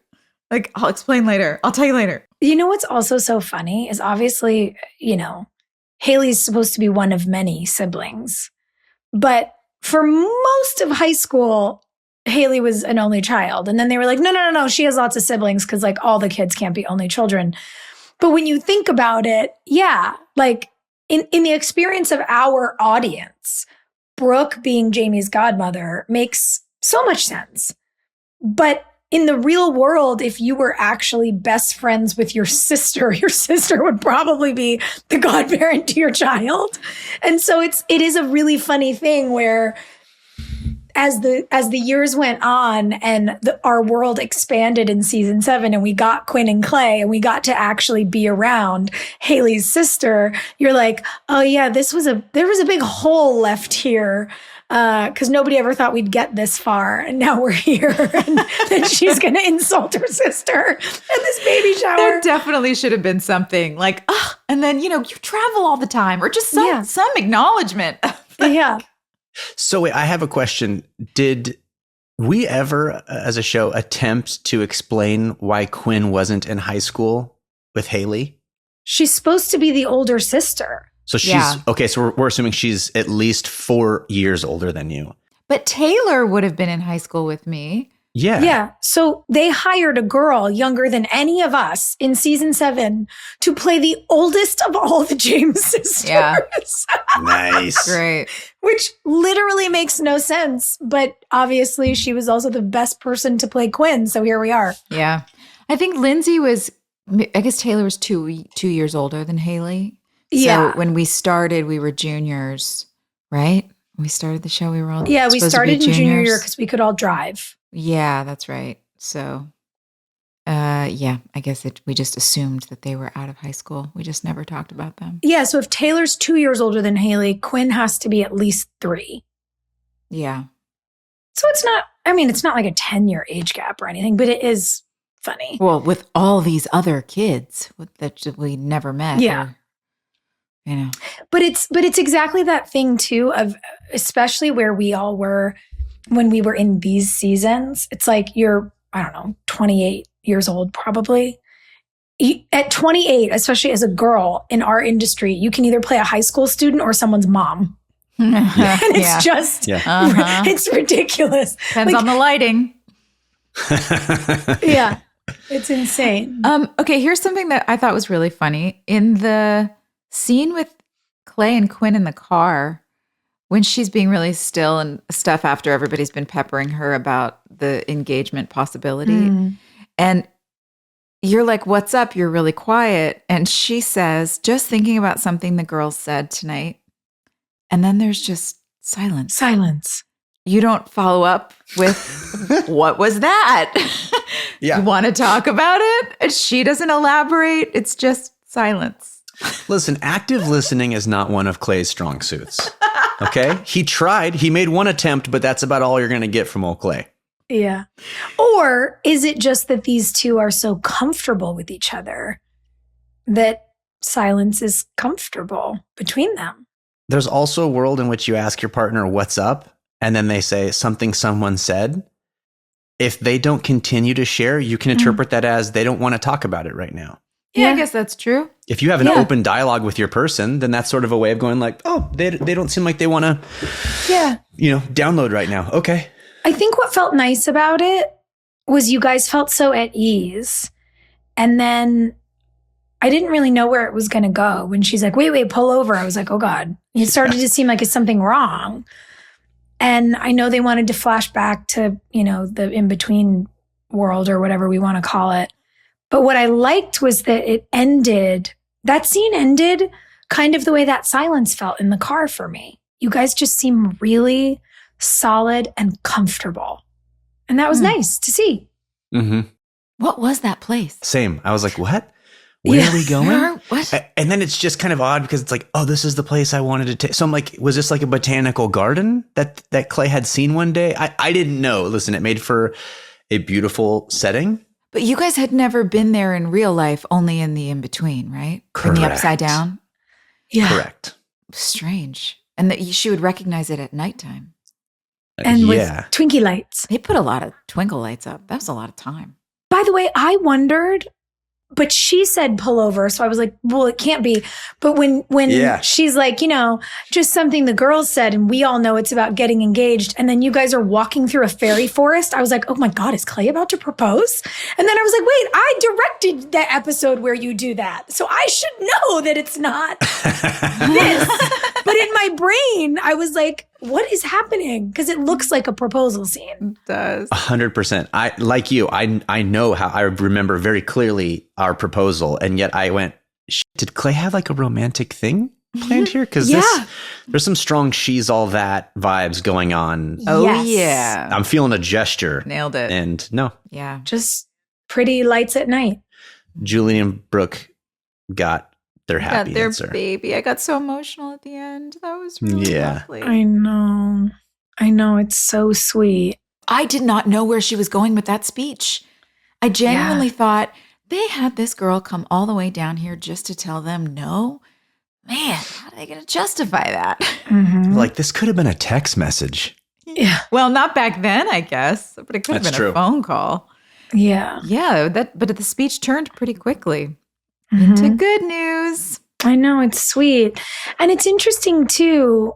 E: Like, I'll explain later. I'll tell you later.
C: You know what's also so funny is obviously, you know, Haley's supposed to be one of many siblings. But for most of high school, Haley was an only child. And then they were like, no, she has lots of siblings because like all the kids can't be only children. But when you think about it, yeah, like in the experience of our audience, Brooke being Jamie's godmother makes so much sense. But in the real world, if you were actually best friends with your sister would probably be the godparent to your child. And so it is a really funny thing where as the years went on and our world expanded in season 7 and we got Quinn and Clay and we got to actually be around Haley's sister, you're like, oh yeah, there was a big hole left here because nobody ever thought we'd get this far. And now we're here and then she's going to insult her sister at this baby shower.
E: There definitely should have been something like, and then, you know, you travel all the time or just some acknowledgement.
C: Yeah.
D: So wait, I have a question. Did we ever, as a show, attempt to explain why Quinn wasn't in high school with Haley?
C: She's supposed to be the older sister.
D: So she's, okay, so we're assuming she's at least 4 years older than you.
E: But Taylor would have been in high school with me.
D: Yeah.
C: Yeah. So they hired a girl younger than any of us in season 7 to play the oldest of all the James sisters.
E: Yeah.
D: Nice.
E: Great.
C: Which literally makes no sense. But obviously she was also the best person to play Quinn. So here we are.
E: Yeah. I think Lindsay was, I guess Taylor was 2 years older than Haley.
C: Yeah.
E: So when we started, we were juniors, right? When we started the show, we were all
C: we
E: supposed
C: started
E: to be
C: in junior year
E: juniors.
C: because we could all drive.
E: Yeah, that's right. So, I guess we just assumed that they were out of high school. We just never talked about them.
C: Yeah. So if Taylor's 2 years older than Haley, Quinn has to be at least 3.
E: Yeah.
C: So it's not like a 10-year age gap or anything, but it is funny.
E: Well, with all these other kids that we never met.
C: Yeah.
E: Or, you know.
C: But it's exactly that thing too of especially where we all were when we were in these seasons. It's like you're, I don't know, 28 years old probably. At 28, especially as a girl in our industry, you can either play a high school student or someone's mom. And it's just, it's ridiculous.
E: Depends on the lighting.
C: Yeah, it's insane.
E: Okay, here's something that I thought was really funny. In the scene with Clay and Quinn in the car, when she's being really still and stuff after everybody's been peppering her about the engagement possibility. And you're like, what's up? You're really quiet. And she says, just thinking about something the girls said tonight. And then there's just silence.
C: Silence.
E: You don't follow up with, what was that?
D: Yeah.
E: You want to talk about it? And she doesn't elaborate. It's just silence.
D: Listen, active listening is not one of Clay's strong suits. Okay? He tried. He made one attempt, but that's about all you're going to get from old Clay.
C: Yeah. Or is it just that these two are so comfortable with each other that silence is comfortable between them?
D: There's also a world in which you ask your partner, what's up? And then they say something someone said. If they don't continue to share, you can interpret that as they don't want to talk about it right now.
E: Yeah, I guess that's true.
D: If you have an open dialogue with your person, then that's sort of a way of going like, oh, they don't seem like they want to, download right now. Okay.
C: I think what felt nice about it was you guys felt so at ease. And then I didn't really know where it was going to go. When she's like, wait, pull over. I was like, oh God. It started to seem like it's something wrong. And I know they wanted to flash back to, the in-between world or whatever we want to call it. But what I liked was that that scene ended kind of the way that silence felt in the car for me. You guys just seem really solid and comfortable. And that was nice to see.
D: Mm-hmm.
E: What was that place?
D: Same. I was like, what? Where are we going?
E: What?
D: And then it's just kind of odd because it's like, oh, this is the place I wanted to take. So I'm like, was this like a botanical garden that Clay had seen one day? I didn't know. Listen, it made for a beautiful setting.
E: But you guys had never been there in real life, only in the in-between, right?
D: Correct.
E: In the upside down?
C: Yeah.
D: Correct.
E: Strange. And that she would recognize it at nighttime.
C: And with Twinkie lights.
E: They put a lot of twinkle lights up. That was a lot of time.
C: By the way, I wondered, but she said pull over. So I was like, well, it can't be. But when she's like, just something the girls said, and we all know it's about getting engaged. And then you guys are walking through a fairy forest. I was like, oh my God, is Clay about to propose? And then I was like, wait, I directed that episode where you do that. So I should know that it's not this. But in my brain, I was like, what is happening? Because it looks like a proposal scene.
E: It does.
D: 100%. I know how I remember very clearly our proposal. And yet I went, did Clay have like a romantic thing planned here? Because there's some strong she's all that vibes going on.
E: Oh,
C: Yes.
E: yeah.
D: I'm feeling a gesture.
E: Nailed it.
D: And no,
E: Yeah.
C: Just pretty lights at night.
D: Julian and Brooke got their happy
E: Got their
D: answer.
E: baby. I got so emotional at the end. That was really lovely.
C: I know. It's so sweet.
E: I did not know where she was going with that speech. I genuinely thought they had this girl come all the way down here just to tell them no. Man, how are they going to justify that?
C: Mm-hmm.
D: Like, this could have been a text message.
C: Yeah.
E: Well, not back then, I guess, but it could have
D: That's
E: been
D: true.
E: a phone call.
C: Yeah.
E: Yeah, but the speech turned pretty quickly
C: Mhm.
E: into good news.
C: I know, it's sweet. And it's interesting too.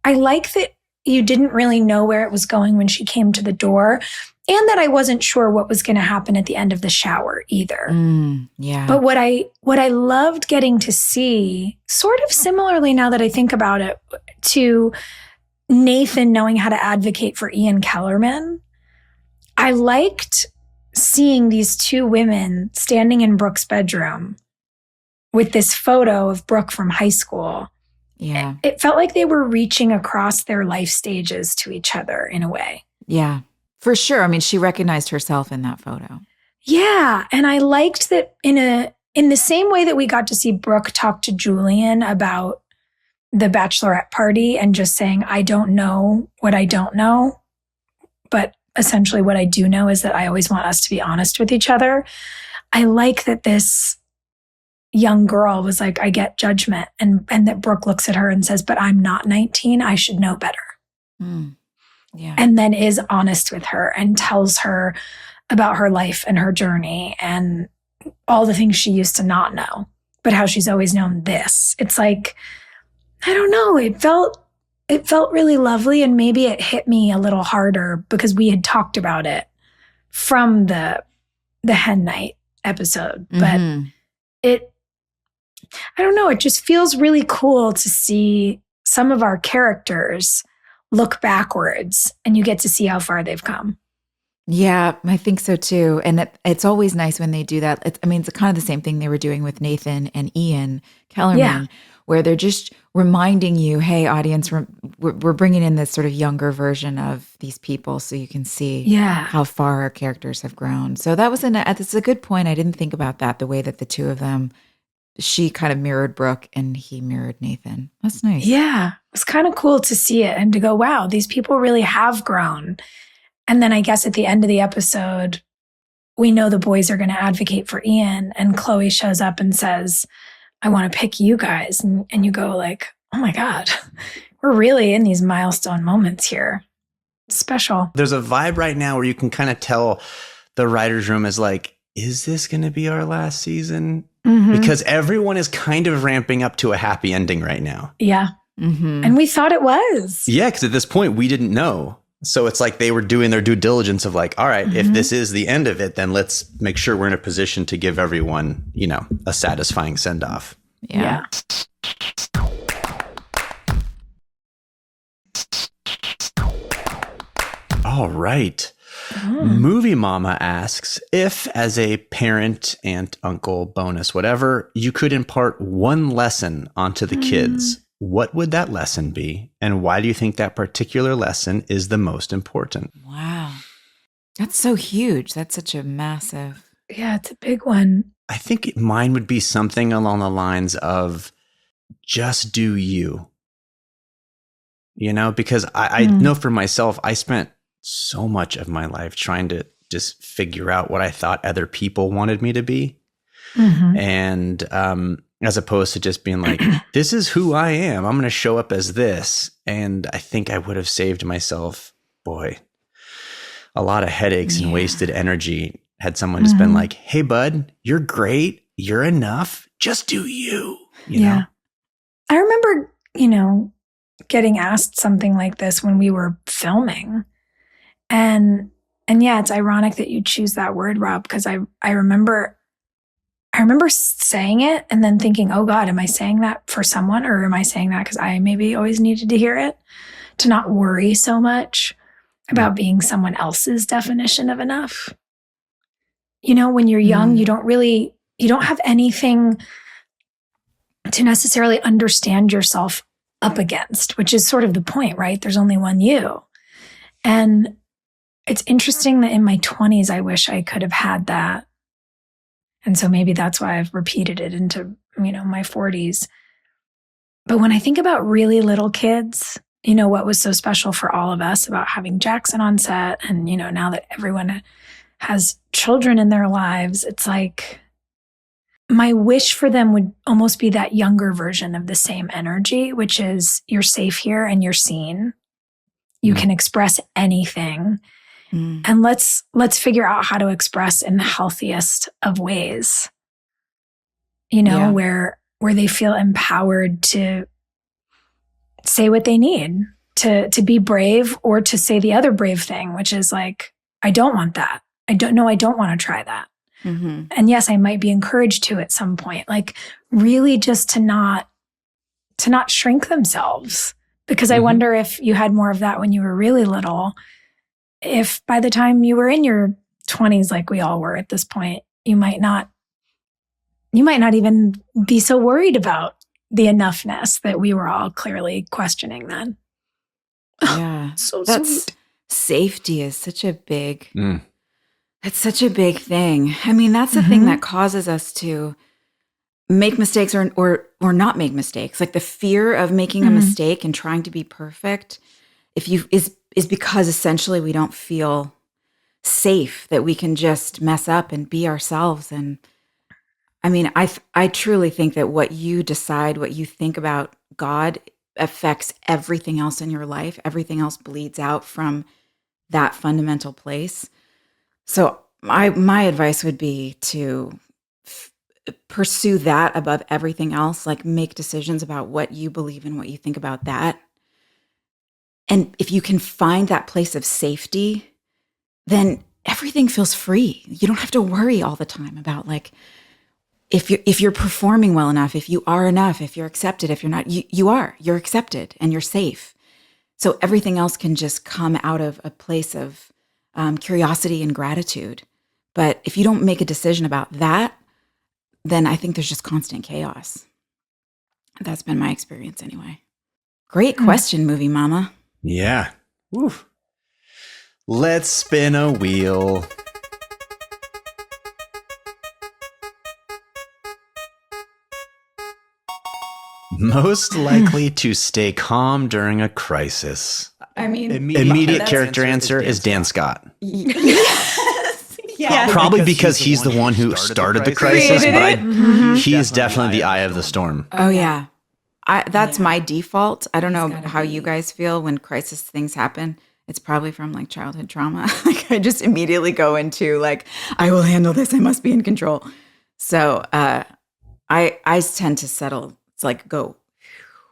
C: I like that you didn't really know where it was going when she came to the door, and that I wasn't sure what was going to happen at the end of the shower either.
E: Yeah.
C: But what I loved getting to see, sort of similarly now that I think about it, to Nathan knowing how to advocate for Ian Kellerman, I liked seeing these two women standing in Brooke's bedroom with this photo of Brooke from high school.
E: Yeah.
C: It felt like they were reaching across their life stages to each other in a way.
E: Yeah. For sure. I mean, she recognized herself in that photo.
C: Yeah. And I liked that in the same way that we got to see Brooke talk to Julian about the bachelorette party and just saying, I don't know what I don't know, but essentially what I do know is that I always want us to be honest with each other. I like that this young girl was like, I get judgment, and that Brooke looks at her and says, but I'm not 19. I should know better.
E: Yeah.
C: And then is honest with her and tells her about her life and her journey and all the things she used to not know, but how she's always known this. It's like, I don't know. It felt really lovely, and maybe it hit me a little harder because we had talked about it from the hen night episode. But I don't know, it just feels really cool to see some of our characters look backwards and you get to see how far they've come.
E: Yeah, I think so too. And it's always nice when they do that. It's kind of the same thing they were doing with Nathan and Ian Kellerman, where they're just reminding you, hey, audience, we're bringing in this sort of younger version of these people so you can see how far our characters have grown. So that's a good point. I didn't think about that, the way that the two of them, she kind of mirrored Brooke and he mirrored Nathan. That's nice.
C: Yeah, it's kind of cool to see it and to go, wow, these people really have grown. And then I guess at the end of the episode, we know the boys are going to advocate for Ian, and Chloe shows up and says, I want to pick you guys. And you go like, oh my God, we're really in these milestone moments here. It's special.
D: There's a vibe right now where you can kind of tell the writer's room is like, is this going to be our last season?
C: Mm-hmm.
D: Because everyone is kind of ramping up to a happy ending right now.
C: Yeah.
E: Mm-hmm.
C: And we thought it was.
D: Yeah, because at this point, we didn't know. So it's like they were doing their due diligence of like, all right, if this is the end of it, then let's make sure we're in a position to give everyone, a satisfying send off.
C: Yeah.
D: All right. Movie Mama asks, if as a parent, aunt, uncle, bonus, whatever, you could impart one lesson onto the kids, what would that lesson be? And why do you think that particular lesson is the most important?
E: Wow. That's so huge. That's such a massive.
C: Yeah, it's a big one.
D: I think mine would be something along the lines of just do you. Because I know for myself, I spent so much of my life trying to just figure out what I thought other people wanted me to be. And as opposed to just being like, this is who I am. I'm going to show up as this. And I think I would have saved myself, a lot of headaches and wasted energy had someone just been like, hey, bud, you're great. You're enough. Just do you. You know?
C: I remember, getting asked something like this when we were filming. And yeah, it's ironic that you choose that word, Rob, because I remember saying it and then thinking, oh God, am I saying that for someone, or am I saying that because I maybe always needed to hear it, to not worry so much about being someone else's definition of enough. When you're young, you don't have anything to necessarily understand yourself up against, which is sort of the point, right? There's only one you. And it's interesting that in my 20s, I wish I could have had that. And so maybe that's why I've repeated it into, my 40s. But when I think about really little kids, what was so special for all of us about having Jackson on set, and, now that everyone has children in their lives, it's like my wish for them would almost be that younger version of the same energy, which is you're safe here and you're seen. You can express anything. And let's figure out how to express in the healthiest of ways, where they feel empowered to say what they need, to be brave, or to say the other brave thing, which is like, I don't want that. I don't want to try that. And yes, I might be encouraged to at some point, like really just to not shrink themselves, because I wonder if you had more of that when you were really little. If by the time you were in your 20s, like we all were at this point, you might not even be so worried about the enoughness that we were all clearly questioning then.
E: Yeah.
C: So
E: that's
C: sweet.
E: Safety is such a big, it's such a big thing. I mean, that's the thing that causes us to make mistakes or not make mistakes. Like the fear of making a mistake and trying to be perfect, is because essentially we don't feel safe that we can just mess up and be ourselves. And I mean, I truly think that what you decide, what you think about God affects everything else in your life. Everything else bleeds out from that fundamental place. So my advice would be to pursue that above everything else. Like make decisions about what you believe and what you think about that. And if you can find that place of safety, then everything feels free. You don't have to worry all the time about like, if you're performing well enough, if you are enough, if you're accepted, if you're not, you're accepted and you're safe. So everything else can just come out of a place of curiosity and gratitude. But if you don't make a decision about that, then I think there's just constant chaos. That's been my experience anyway. Great question, Movie Mama.
D: Yeah. Woo. Let's spin a wheel. Most likely to stay calm during a crisis.
E: I mean,
D: immediate character answer is Dan Scott.
E: Yeah.
D: Probably because he's the one who started the crisis, but he's definitely the eye of the storm.
E: Oh, yeah. That's my default. I don't know how you guys feel when crisis things happen. It's probably from like childhood trauma. Like I just immediately go into like, I will handle this. I must be in control. So I tend to settle. It's like go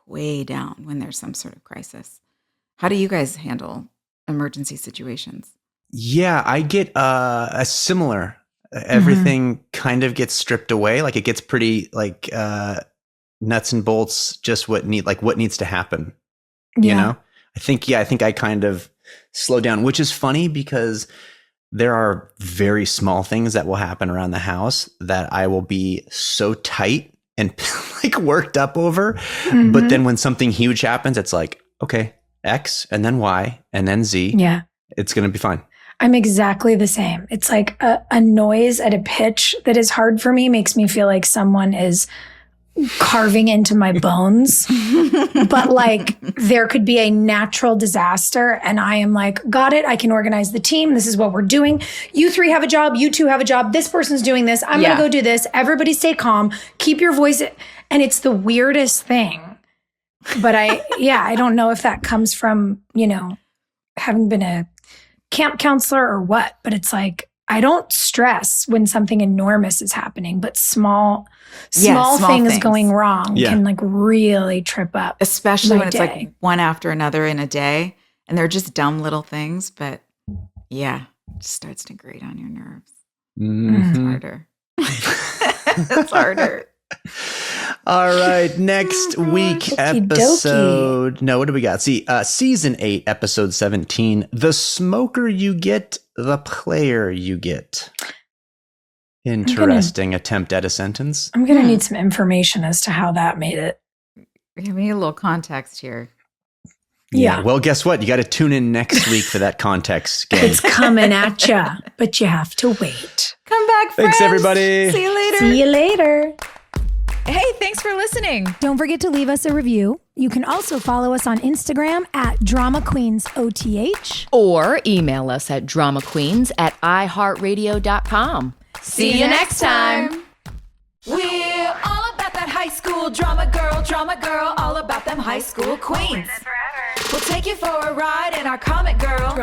E: way down when there's some sort of crisis. How do you guys handle emergency situations.
D: Yeah, I get a similar. Everything kind of gets stripped away. Like it gets pretty like nuts and bolts. Just what needs to happen. You know, I think I kind of slow down, which is funny because there are very small things that will happen around the house that I will be so tight and like worked up over. But then when something huge happens, it's like, okay, X and then Y and then Z.
C: Yeah.
D: It's going to be fine.
C: I'm exactly the same. It's like a noise at a pitch that is hard for me makes me feel like someone is carving into my bones. But like there could be a natural disaster and I am like, got it. I can organize the team. This is what we're doing. You three have a job. You two have a job. This person's doing this. I'm going to go do this. Everybody stay calm. Keep your voice. And it's the weirdest thing. But I don't know if that comes from, having been a camp counselor or what, but it's like, I don't stress when something enormous is happening, but small things going wrong can like really trip up.
E: Especially when it's like one after another in a day and they're just dumb little things, but it just starts to grate on your nerves. It's harder. It's harder.
D: All right, next week episode. No, what do we got? See, season 8, episode 17. The smoker you get, the player you get. Interesting attempt at a sentence.
C: I'm gonna need some information as to how that made it.
E: We need a little context here.
C: Yeah.
D: Well, guess what? You got to tune in next week for that context, gang.
C: It's coming at you, but you have to wait.
E: Come back, friends.
D: Thanks, everybody.
E: See you later.
C: See you later.
E: Hey, thanks for listening.
C: Don't forget to leave us a review. You can also follow us on Instagram at DramaQueensOTH.
F: Or email us at dramaqueens@iHeartRadio.com.
B: See you next time. We're all about that high school drama girl, all about them high school queens. We'll take you for a ride in our comic girl,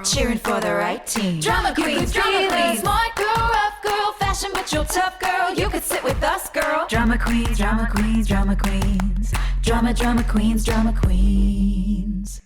B: cheering for the right team. Drama queens, smart girl, rough girl, fashion but you're tough girl. You could sit with us, girl. Drama queens, drama queens, drama queens, drama queens, drama queens.